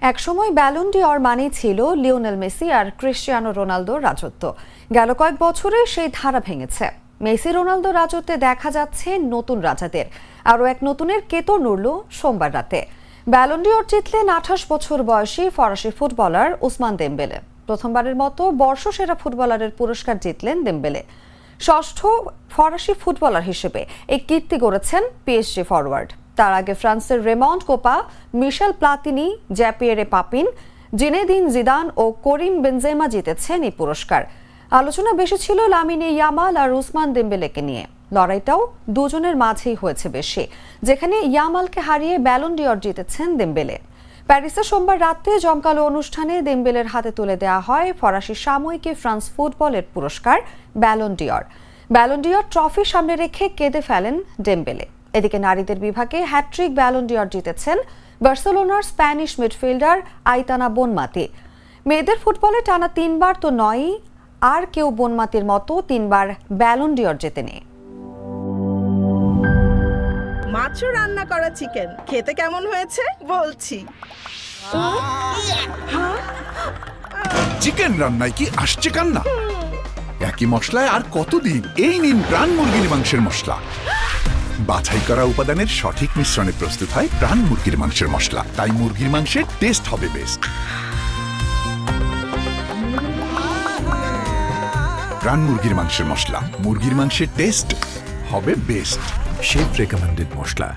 একসময় ব্যালন ডি'র মানেই ছিল লিওনেল মেসি আর ক্রিস্টিয়ানো রোনালদোর রাজত্ব। গেল কয়েক বছরে সেই ধারা ভেঙেছে। মেসি রোনালদো রাজত্বে দেখা যাচ্ছে নতুন রাজাদের। আরও এক নতুনের কেতো নড়ল সোমবার রাতে। ব্যালন ডি'র জিতলেন 28 বছর বয়সী ফরাসি ফুটবলার ওসমান দেমবেলে। প্রথমবারের মতো বর্ষসেরা ফুটবলারের পুরস্কার জিতলেন দেমবেলে। ষষ্ঠ ফরাসি ফুটবলার হিসেবে এই কীর্তি গড়েছেন পিএসজি ফরওয়ার্ড। তার আগে ফ্রান্সের Raymond Kopa, Michel Platini, Jean Pierre Papin, Zinedine Zidane ও করিম বেনজেমা জিতেছেন এই পুরস্কার। আলোচনা বেশি ছিল লামিনে ইয়ামাল আর উসমান দেমবেলেকে নিয়ে। লড়াইটাও দুজনের মাঝেই হয়েছে বেশি, যেখানে ইয়ামালকে হারিয়ে ব্যালন ডি'র জিতেছেন দেমবেলে। প্যারিসে সোমবার রাতে জমকালো অনুষ্ঠানে দেমবেলের হাতে তুলে দেওয়া হয় ফরাসি সাময়িকী ফ্রান্স ফুটবলের পুরস্কার ব্যালন ডি'র। ব্যালন ডি'র ট্রফি সামনে রেখে কেঁদে ফেলেন ডেমবেলে। এদিকে নারীদের বিভাগে হ্যাট্রিক ব্যালন ডি'র জিতেছেন বার্সেলোনার স্প্যানিশ মিডফিল্ডার আইতানা বোনমাতি। মেয়েদের ফুটবলে টানা 3বার তো নয়ই, আর কেউ বোনমাতির মতো 3বার ব্যালন ডি'র জেতেনি। মাত্র রান্না করা চিকেন খেতে কেমন হয়েছে বলছি। চিকেন রান্নায় কি আসছে কান্না? একই মশলায় আর কতদিন? এই নিন প্রাণ মুরগির মাংসের মশলা। বাছাই করা উপাদানের সঠিক মিশ্রণে প্রস্তুত হয় প্রাণ মুরগির মাংসের মশলা। তাই মুরগির মাংসের টেস্ট হবে বেস্ট। প্রাণ মুরগির মাংসের মশলা, মুরগির মাংসের টেস্ট হবে বেস্ট। শেফ রেকমেন্ডেড মশলা।